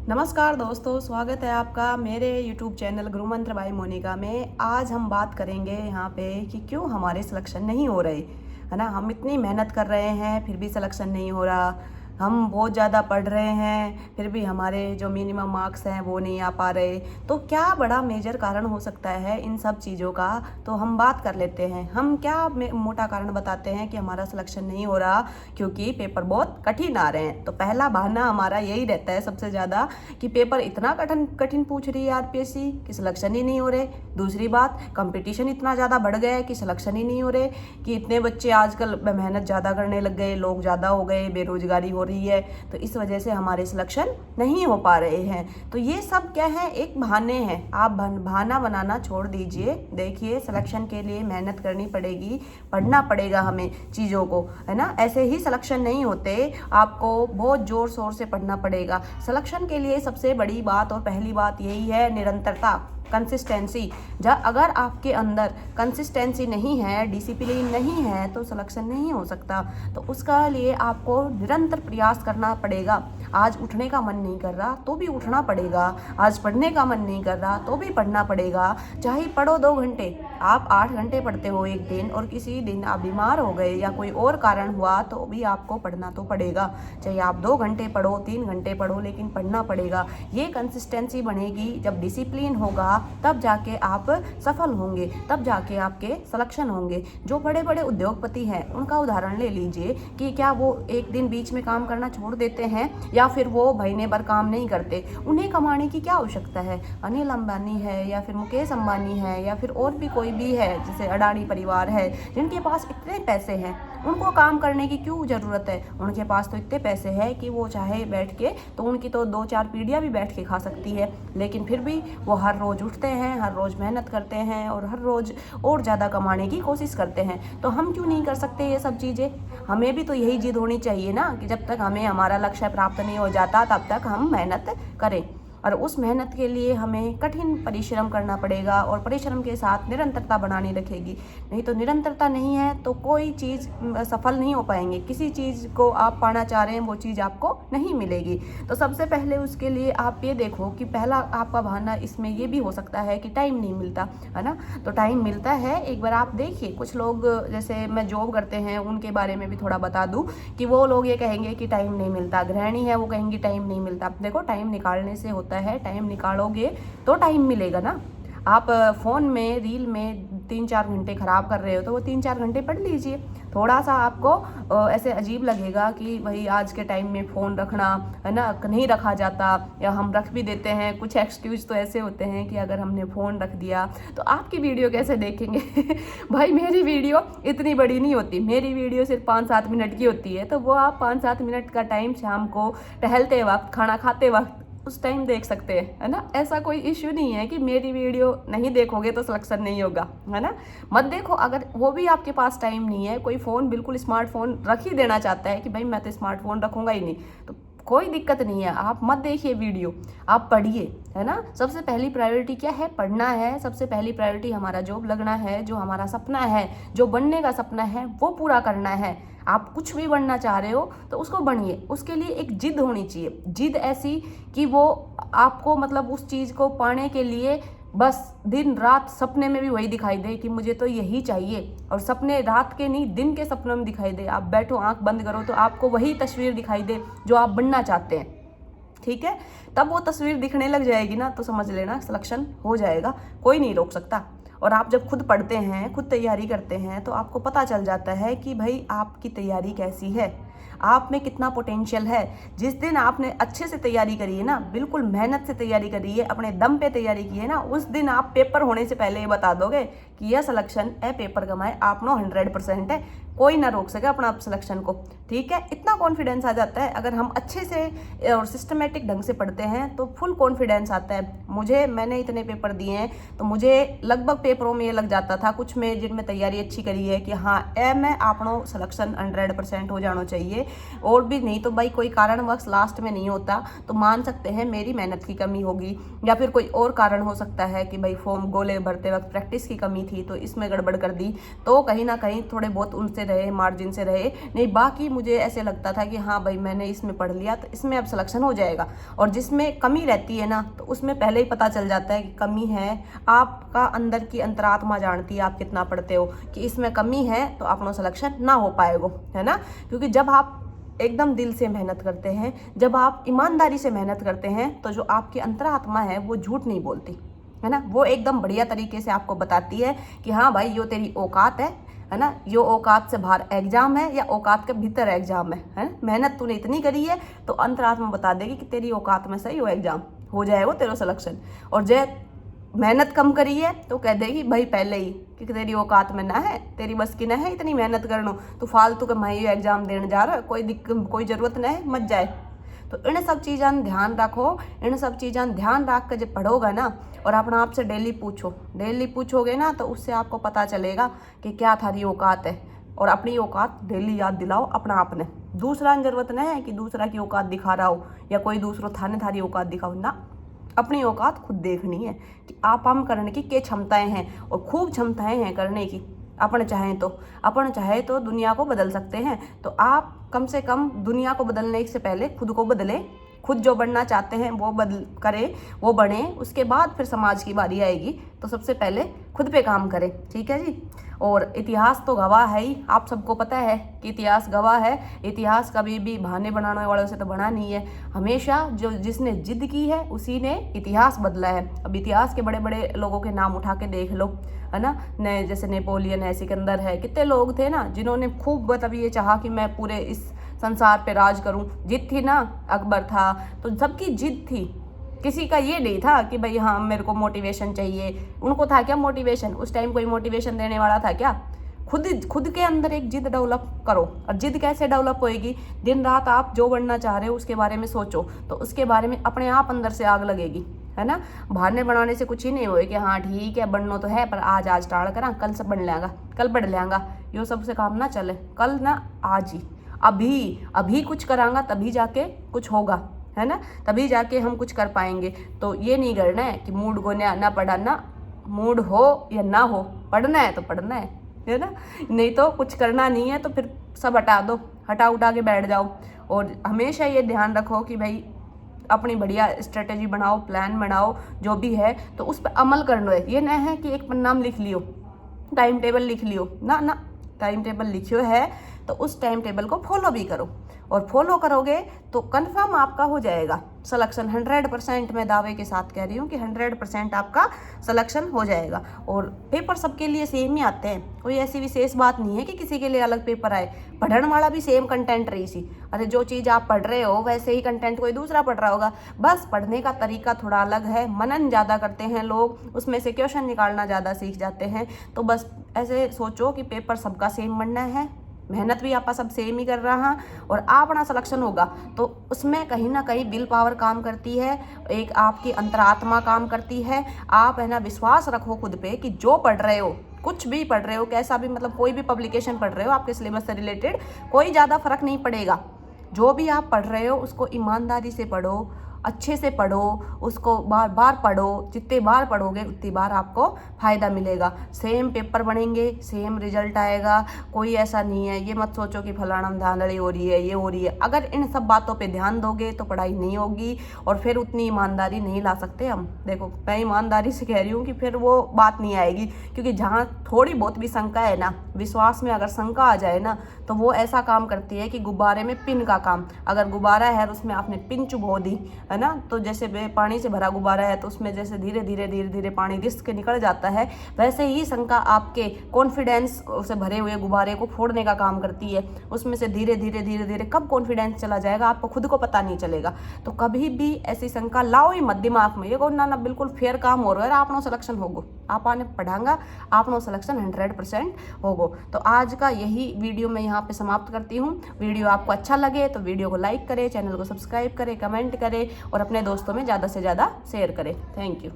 नमस्कार दोस्तों, स्वागत है आपका मेरे YouTube चैनल गुरु मंत्र बाई मोनिका में। आज हम बात करेंगे यहाँ पे कि क्यों हमारे सिलेक्शन नहीं हो रहे, है ना। हम इतनी मेहनत कर रहे हैं फिर भी सिलेक्शन नहीं हो रहा। हम बहुत ज़्यादा पढ़ रहे हैं फिर भी हमारे जो मिनिमम मार्क्स हैं वो नहीं आ पा रहे। तो क्या बड़ा मेजर कारण हो सकता है इन सब चीज़ों का, तो हम बात कर लेते हैं। हम क्या मोटा कारण बताते हैं कि हमारा सिलेक्शन नहीं हो रहा क्योंकि पेपर बहुत कठिन आ रहे हैं। तो पहला बहाना हमारा यही रहता है सबसे ज़्यादा कि पेपर इतना कठिन कठिन पूछ रही है आरपीएससी कि सिलेक्शन ही नहीं हो रहे। दूसरी बात, कंपटीशन इतना ज़्यादा बढ़ गया है कि सिलेक्शन ही नहीं हो रहे, कि इतने बच्चे आजकल मेहनत ज़्यादा करने लग गए, लोग ज़्यादा हो गए, बेरोजगारी हो रही है, तो इस वजह से हमारे सिलेक्शन नहीं हो पा रहे हैं। तो ये सब क्या है, एक बहाने हैं। आप बहाना बनाना छोड़ दीजिए। देखिए, सिलेक्शन के लिए मेहनत करनी पड़ेगी, पढ़ना पड़ेगा हमें चीज़ों को, है ना। ऐसे ही सिलेक्शन नहीं होते, आपको बहुत जोर शोर से पढ़ना पड़ेगा। सिलेक्शन के लिए सबसे बड़ी बात और पहली बात यही है, निरंतरता, कंसिस्टेंसी। अगर आपके अंदर कंसिस्टेंसी नहीं है, डिसिप्लिन नहीं है, तो सिलेक्शन नहीं हो सकता। तो उसका लिए आपको निरंतर प्रयास करना पड़ेगा। आज उठने का मन नहीं कर रहा तो भी उठना पड़ेगा, आज पढ़ने का मन नहीं कर रहा तो भी पढ़ना पड़ेगा। चाहे पढ़ो 2 घंटे, आप 8 घंटे पढ़ते हो एक दिन, और किसी दिन आप बीमार हो गए या कोई और कारण हुआ तो भी आपको पढ़ना तो पड़ेगा। चाहे आप 2 घंटे पढ़ो, 3 घंटे पढ़ो, लेकिन पढ़ना पड़ेगा। ये कंसिस्टेंसी बनेगी। जब डिसिप्लिन होगा तब जाके आप सफल होंगे, तब जाके आपके सिलेक्शन होंगे। जो बड़े बड़े उद्योगपति हैं उनका उदाहरण ले लीजिए कि क्या वो एक दिन बीच में काम करना छोड़ देते हैं या फिर वो महीने भर काम नहीं करते। उन्हें कमाने की क्या आवश्यकता है। अनिल अंबानी है या फिर मुकेश अंबानी है या फिर और भी कोई भी है, जैसे अडानी परिवार है, जिनके पास इतने पैसे हैं, उनको काम करने की क्यों ज़रूरत है। उनके पास तो इतने पैसे हैं कि वो चाहे बैठ के, तो उनकी तो 2-4 पीढ़ियाँ भी बैठ के खा सकती है, लेकिन फिर भी वो हर रोज़ उठते हैं, हर रोज़ मेहनत करते हैं और हर रोज़ और ज़्यादा कमाने की कोशिश करते हैं। तो हम क्यों नहीं कर सकते ये सब चीज़ें। हमें भी तो यही जिद होनी चाहिए ना कि जब तक हमें हमारा लक्ष्य प्राप्त नहीं हो जाता तब तक हम मेहनत करें। और उस मेहनत के लिए हमें कठिन परिश्रम करना पड़ेगा, और परिश्रम के साथ निरंतरता बनानी रखेगी। नहीं तो निरंतरता नहीं है तो कोई चीज़ सफल नहीं हो पाएंगे। किसी चीज़ को आप पाना चाह रहे हैं वो चीज़ आपको नहीं मिलेगी। तो सबसे पहले उसके लिए आप ये देखो कि पहला आपका बहाना इसमें ये भी हो सकता है कि टाइम नहीं मिलता, है ना। तो टाइम मिलता है, एक बार आप देखिए। कुछ लोग, जैसे मैं जॉब करते हैं, उनके बारे में भी थोड़ा बता दूँ कि वो लोग ये कहेंगे कि टाइम नहीं मिलता। गृहिणी है, वो कहेंगी टाइम नहीं मिलता। देखो, टाइम निकालने से होता है, टाइम निकालोगे तो टाइम मिलेगा ना। आप फ़ोन में रील में 3-4 घंटे ख़राब कर रहे हो तो वो 3-4 घंटे पढ़ लीजिए। थोड़ा सा आपको ऐसे अजीब लगेगा कि भाई आज के टाइम में फ़ोन रखना, है ना, नहीं रखा जाता, या हम रख भी देते हैं। कुछ एक्सक्यूज़ तो ऐसे होते हैं कि अगर हमने फ़ोन रख दिया तो आपकी वीडियो कैसे देखेंगे। भाई, मेरी वीडियो इतनी बड़ी नहीं होती, मेरी वीडियो सिर्फ 5-7 मिनट की होती है, तो वो आप 5-7 मिनट का टाइम शाम को टहलते वक्त, खाना खाते वक्त, उस टाइम देख सकते हैं, है ना। ऐसा कोई इश्यू नहीं है कि मेरी वीडियो नहीं देखोगे तो सिलेक्शन नहीं होगा, है ना। मत देखो। अगर वो भी आपके पास टाइम नहीं है, कोई फ़ोन बिल्कुल स्मार्टफोन रख ही देना चाहता है कि भाई मैं तो स्मार्टफोन रखूँगा ही नहीं, तो कोई दिक्कत नहीं है, आप मत देखिए वीडियो, आप पढ़िए, है ना। सबसे पहली प्रायोरिटी क्या है, पढ़ना है। सबसे पहली प्रायोरिटी हमारा जॉब लगना है, जो हमारा सपना है, जो बनने का सपना है वो पूरा करना है। आप कुछ भी बनना चाह रहे हो तो उसको बनिए। उसके लिए एक जिद होनी चाहिए, जिद ऐसी कि वो आपको, मतलब उस चीज़ को पाने के लिए बस दिन रात सपने में भी वही दिखाई दे कि मुझे तो यही चाहिए। और सपने रात के नहीं, दिन के सपनों में दिखाई दे। आप बैठो, आंख बंद करो तो आपको वही तस्वीर दिखाई दे जो आप बनना चाहते हैं, ठीक है। तब वो तस्वीर दिखने लग जाएगी ना, तो समझ लेना सिलेक्शन हो जाएगा, कोई नहीं रोक सकता। और आप जब खुद पढ़ते हैं, खुद तैयारी करते हैं, तो आपको पता चल जाता है कि भाई आपकी तैयारी कैसी है, आप में कितना पोटेंशियल है। जिस दिन आपने अच्छे से तैयारी करी है ना, बिल्कुल मेहनत से तैयारी करी है, अपने दम पे तैयारी की है ना, उस दिन आप पेपर होने से पहले ये बता दोगे कि यह सिलेक्शन है, पेपर कमाए आप 100% है, कोई ना रोक सके अपना सिलेक्शन को, ठीक है। इतना कॉन्फिडेंस आ जाता है। अगर हम अच्छे से और सिस्टमेटिक ढंग से पढ़ते हैं तो फुल कॉन्फिडेंस आता है। मैंने इतने पेपर दिए हैं तो मुझे लगभग पेपरों में ये लग जाता था, कुछ में जिनमें तैयारी अच्छी करी है, कि हाँ मैं आपनो सिलेक्शन 100% हो जाना चाहिए। और भी नहीं तो भाई कोई कारणवश लास्ट में नहीं होता तो मान सकते हैं मेरी मेहनत की कमी होगी, या फिर कोई और कारण हो सकता है कि भाई फॉर्म गोले भरते वक्त प्रैक्टिस की कमी नहीं थी तो इसमें गड़बड़ कर दी, तो कहीं ना कहीं थोड़े बहुत उनसे रहे, मार्जिन से रहे, नहीं बाकी मुझे ऐसे लगता था कि हाँ भाई मैंने इसमें पढ़ लिया तो इसमें अब सिलेक्शन हो जाएगा। और जिसमें कमी रहती है ना तो उसमें पहले ही पता चल जाता है कि कमी है। आपका अंदर की अंतरात्मा जानती है आप कितना पढ़ते हो, कि इसमें कमी है तो अपना सिलेक्शन ना हो पाएगा, है ना। क्योंकि जब आप एकदम दिल से मेहनत करते हैं, जब आप ईमानदारी से मेहनत करते हैं, तो जो आपकी अंतरात्मा है वो झूठ नहीं बोलती, है ना। वो एकदम बढ़िया तरीके से आपको बताती है कि हाँ भाई यो तेरी औकात है ना, यो औकात से बाहर एग्जाम है या औकात के भीतर एग्जाम है ना। मेहनत तूने इतनी करी है तो अंतरात्मा बता देगी कि तेरी औकात में सही हो एग्जाम, हो जाएगा तेरा सिलेक्शन। और जो मेहनत कम करी है तो कह देगी भाई पहले ही कि तेरी औकात में ना है, तेरी बस की ना है इतनी मेहनत करनो, तो फालतू के माही एग्जाम देने जा रहा है, कोई दिक्कत कोई जरूरत नहीं है, मत जाए। तो इन सब चीज़ां ध्यान रखो, इन सब चीज़ां ध्यान रख कर जब पढ़ोगा ना और अपना आप से डेली पूछोगे ना तो उससे आपको पता चलेगा कि क्या थारी औकात है। और अपनी औकात डेली याद दिलाओ अपना आपने, दूसरा जरूरत नहीं है कि दूसरा की औकात दिखा रहा हो या कोई दूसरों थाने थारी औकात दिखाओ ना। अपनी औकात खुद देखनी है कि आप हम करने की क्या क्षमताएं हैं, और खूब क्षमताएं हैं करने की। अपन चाहे तो दुनिया को बदल सकते हैं। तो आप कम से कम दुनिया को बदलने से पहले खुद को बदलें, खुद जो बनना चाहते हैं वो करें, वो बने, उसके बाद फिर समाज की बारी आएगी। तो सबसे पहले खुद पे काम करें, ठीक है जी। और इतिहास तो गवाह है ही, आप सबको पता है कि इतिहास गवाह है। इतिहास कभी भी बहाने बनाने वालों से तो बना नहीं है, हमेशा जो जिसने जिद की है उसी ने इतिहास बदला है। अब इतिहास के बड़े बड़े लोगों के नाम उठा के देख लो, है ना। जैसे नेपोलियन है, सिकंदर है, कितने लोग थे ना जिन्होंने खूब मतलब ये चाहा कि मैं पूरे इस संसार पे राज करूं। जिद थी ना, अकबर था, तो सबकी जिद थी, किसी का ये नहीं था कि भाई हाँ मेरे को मोटिवेशन चाहिए। उनको था क्या मोटिवेशन, उस टाइम कोई मोटिवेशन देने वाला था क्या। खुद के अंदर एक जिद डेवलप करो। और जिद कैसे डेवलप होएगी, दिन रात आप जो बनना चाह रहे हो उसके बारे में सोचो, तो उसके बारे में अपने आप अंदर से आग लगेगी, है ना। बहाने बनाने से कुछ ही नहीं होए कि हाँ ठीक है बनना तो है पर आज टाड़ करा, कल से बन लेंगा, कल बढ़ लेंगा, यो सबसे काम ना चले। कल ना आज ही, अभी कुछ करांगा तभी जाके कुछ होगा, है ना, तभी जाके हम कुछ कर पाएंगे। तो ये नहीं करना है कि मूड को ना पढ़ना, मूड हो या ना हो पढ़ना है तो पढ़ना है ना। नहीं तो कुछ करना नहीं है तो फिर सब हटा दो, उठा के बैठ जाओ। और हमेशा ये ध्यान रखो कि भाई अपनी बढ़िया स्ट्रेटेजी बनाओ, प्लान बनाओ, जो भी है तो उस पर अमल करना है। ये ना है कि एक पन्ना में लिख लियो, टाइम टेबल लिख लियो ना, टाइम टेबल लिखियो है तो उस टाइम टेबल को फॉलो भी करो। और फॉलो करोगे तो कंफर्म आपका हो जाएगा सिलेक्शन। 100% मैं दावे के साथ कह रही हूँ कि 100% आपका सिलेक्शन हो जाएगा। और पेपर सबके लिए सेम ही आते हैं, कोई ऐसी विशेष बात नहीं है कि किसी के लिए अलग पेपर आए। पढ़ने वाला भी सेम कंटेंट रही सी, अरे जो चीज़ आप पढ़ रहे हो वैसे ही कंटेंट कोई दूसरा पढ़ रहा होगा, बस पढ़ने का तरीका थोड़ा अलग है। मनन ज़्यादा करते हैं लोग, उसमें से क्वेश्चन निकालना ज़्यादा सीख जाते हैं। तो बस ऐसे सोचो कि पेपर सबका सेम बनना है, मेहनत भी आप सब सेम ही कर रहा है और अपना सिलेक्शन होगा। तो उसमें कहीं ना कहीं विल पावर काम करती है, एक आपकी अंतरात्मा काम करती है। आप है ना विश्वास रखो खुद पे कि जो पढ़ रहे हो, कुछ भी पढ़ रहे हो, कैसा भी मतलब कोई भी पब्लिकेशन पढ़ रहे हो आपके सिलेबस से रिलेटेड, कोई ज़्यादा फर्क नहीं पड़ेगा। जो भी आप पढ़ रहे हो उसको ईमानदारी से पढ़ो, अच्छे से पढ़ो, उसको बार बार पढ़ो। जितने बार पढ़ोगे उतनी बार आपको फ़ायदा मिलेगा। सेम पेपर बनेंगे, सेम रिजल्ट आएगा, कोई ऐसा नहीं है। ये मत सोचो कि फलाना धांधली हो रही है, ये हो रही है। अगर इन सब बातों पे ध्यान दोगे तो पढ़ाई नहीं होगी और फिर उतनी ईमानदारी नहीं ला सकते हम। देखो मैं ईमानदारी से कह रही हूँ कि फिर वो बात नहीं आएगी, क्योंकि जहाँ थोड़ी बहुत भी शंका है ना, विश्वास में अगर शंका आ जाए ना तो वो ऐसा काम करती है कि गुब्बारे में पिन का काम। अगर गुब्बारा है और उसमें आपने पिन चुभो दी, है ना, तो जैसे पानी से भरा गुब्बारा है तो उसमें जैसे धीरे धीरे पानी रिस्क के निकल जाता है, वैसे ही शंका आपके कॉन्फिडेंस से भरे हुए गुब्बारे को फोड़ने का काम करती है। उसमें से धीरे धीरे कब कॉन्फिडेंस चला जाएगा आपको खुद को पता नहीं चलेगा। तो कभी भी ऐसी शंका लाओ ही मत दिमाग में। ये को ना बिल्कुल फेयर काम हो रहा है, आपनो सिलेक्शन होगो, आप आने पढ़ांगा, आपनो सिलेक्शन 100% होगो। तो आज का यही वीडियो मैं यहाँ पे समाप्त करती हूँ। वीडियो आपको अच्छा लगे तो वीडियो को लाइक करें, चैनल को सब्सक्राइब करें, कमेंट करें और अपने दोस्तों में ज़्यादा से ज़्यादा शेयर करें। Thank you.